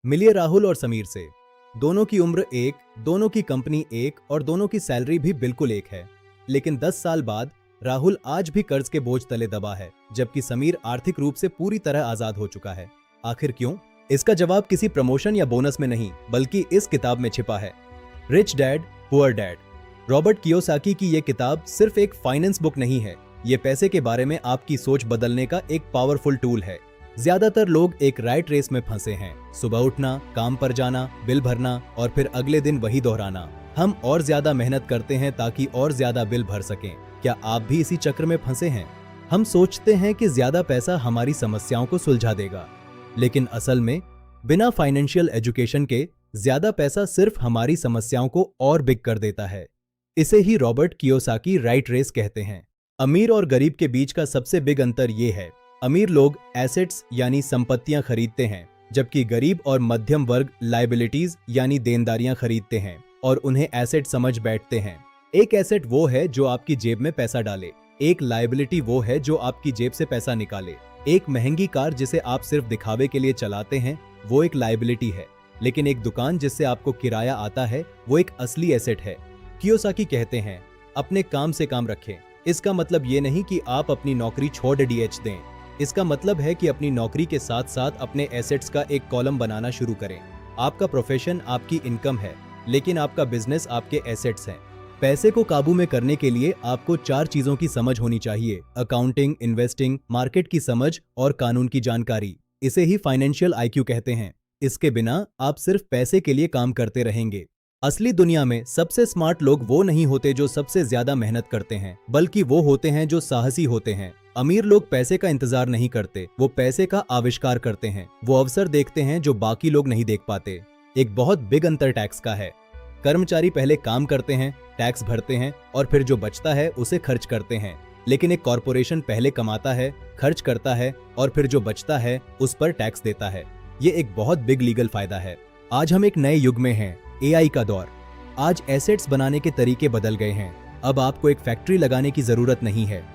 मिलिए राहुल और समीर से। दोनों की उम्र एक, दोनों की कंपनी एक और दोनों की सैलरी भी बिल्कुल एक है। लेकिन 10 साल बाद राहुल आज भी कर्ज के बोझ तले दबा है, जबकि समीर आर्थिक रूप से पूरी तरह आजाद हो चुका है। आखिर क्यों? इसका जवाब किसी प्रमोशन या बोनस में नहीं, बल्कि इस किताब में छिपा है। Rich dad poor dad. Robert Kiyosaki की यह किताब सिर्फ एक फाइनेंस बुक नहीं है, ये पैसे के बारे में आपकी सोच बदलने का एक पावरफुल टूल है। ज्यादातर लोग एक राइट रेस में फंसे हैं, सुबह उठना, काम पर जाना, बिल भरना और फिर अगले दिन वही दोहराना। हम और ज्यादा मेहनत करते हैं ताकि और ज्यादा बिल भर सकें। क्या आप भी इसी चक्र में फंसे हैं? हम सोचते हैं कि ज्यादा पैसा हमारी समस्याओं को सुलझा देगा, लेकिन असल में बिना फाइनेंशियल एजुकेशन के ज्यादा पैसा सिर्फ हमारी समस्याओं को और बिग कर देता है। इसे ही रॉबर्ट कियोसाकी राइट रेस कहते हैं। अमीर और गरीब के बीच का सबसे बिग अंतर ये है, अमीर लोग एसेट्स यानी संपत्तियां खरीदते हैं, जबकि गरीब और मध्यम वर्ग लायबिलिटीज यानी देनदारियां खरीदते हैं और उन्हें एसेट समझ बैठते हैं। एक एसेट वो है जो आपकी जेब में पैसा डाले, एक लायबिलिटी वो है जो आपकी जेब से पैसा निकाले। एक महंगी कार जिसे आप सिर्फ दिखावे के लिए चलाते हैं वो एक लायबिलिटी है, लेकिन एक दुकान जिससे आपको किराया आता है वो एक असली एसेट है। कियोसाकी कहते हैं, अपने काम से काम रखें। इसका मतलब ये नहीं कि आप अपनी नौकरी छोड़ डीएच दें, इसका मतलब है कि अपनी नौकरी के साथ साथ अपने एसेट्स का एक कॉलम बनाना शुरू करें। आपका प्रोफेशन आपकी इनकम है, लेकिन आपका बिजनेस आपके एसेट्स हैं। पैसे को काबू में करने के लिए आपको 4 चीजों की समझ होनी चाहिए: अकाउंटिंग, इन्वेस्टिंग, मार्केट की समझ और कानून की जानकारी। इसे ही फाइनेंशियल आईक्यू कहते हैं। इसके बिना आप सिर्फ पैसे के लिए काम करते रहेंगे। असली दुनिया में सबसे स्मार्ट लोग वो नहीं होते जो सबसे ज्यादा मेहनत करते हैं, बल्कि वो होते हैं जो साहसी होते हैं। अमीर लोग पैसे का इंतजार नहीं करते, वो पैसे का आविष्कार करते हैं। वो अवसर देखते हैं जो बाकी लोग नहीं देख पाते। एक बहुत बिग अंतर टैक्स का है। कर्मचारी पहले काम करते हैं, टैक्स भरते हैं और फिर जो बचता है उसे खर्च करते हैं। लेकिन एक कॉरपोरेशन पहले कमाता है, खर्च करता है और फिर जो बचता है उस पर टैक्स देता है। ये एक बहुत बिग लीगल फायदा है। आज हम एक नए युग में हैं, एआई का दौर। आज एसेट्स बनाने के तरीके बदल गए हैं। अब आपको एक फैक्ट्री लगाने की जरूरत नहीं है।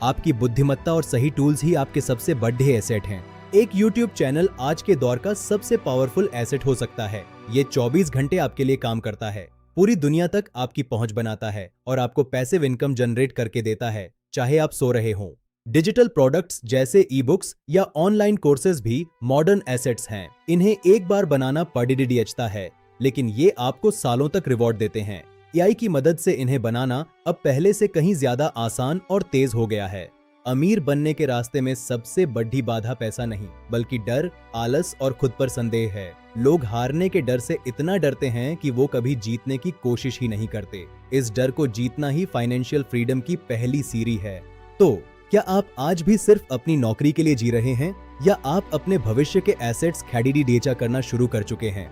आपकी बुद्धिमत्ता और सही टूल्स ही आपके सबसे बड़े एसेट हैं। एक यूट्यूब चैनल आज के दौर का सबसे पावरफुल एसेट हो सकता है। ये 24 घंटे आपके लिए काम करता है, पूरी दुनिया तक आपकी पहुंच बनाता है और आपको पैसिव इनकम जनरेट करके देता है, चाहे आप सो रहे हों। डिजिटल प्रोडक्ट्स जैसे ई बुक्स या ऑनलाइन कोर्सेज भी मॉडर्न एसेट्स हैं। इन्हें एक बार बनाना पड़ता है, लेकिन ये आपको सालों तक रिवॉर्ड देते हैं। एआई की मदद से इन्हें बनाना अब पहले से कहीं ज्यादा आसान और तेज हो गया है। अमीर बनने के रास्ते में सबसे बड़ी बाधा पैसा नहीं, बल्कि डर, आलस और खुद पर संदेह है। लोग हारने के डर से इतना डरते हैं कि वो कभी जीतने की कोशिश ही नहीं करते। इस डर को जीतना ही फाइनेंशियल फ्रीडम की पहली सीढ़ी है। तो क्या आप आज भी सिर्फ अपनी नौकरी के लिए जी रहे हैं, या आप अपने भविष्य के एसेट्स खरीदी बेचा करना शुरू कर चुके हैं?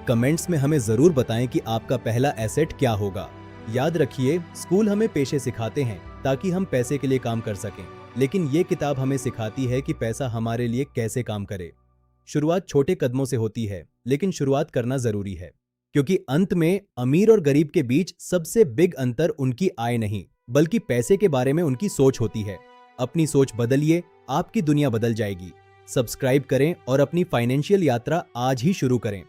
कमेंट्स में हमें जरूर बताएं कि आपका पहला एसेट क्या होगा। याद रखिए, स्कूल हमें पेशे सिखाते हैं ताकि हम पैसे के लिए काम कर सकें, लेकिन ये किताब हमें सिखाती है कि पैसा हमारे लिए कैसे काम करे। शुरुआत छोटे कदमों से होती है, लेकिन शुरुआत करना जरूरी है, क्योंकि अंत में अमीर और गरीब के बीच सबसे बिग अंतर उनकी आय नहीं, बल्कि पैसे के बारे में उनकी सोच होती है। अपनी सोच बदलिए, आपकी दुनिया बदल जाएगी। सब्सक्राइब करें और अपनी फाइनेंशियल यात्रा आज ही शुरू करें।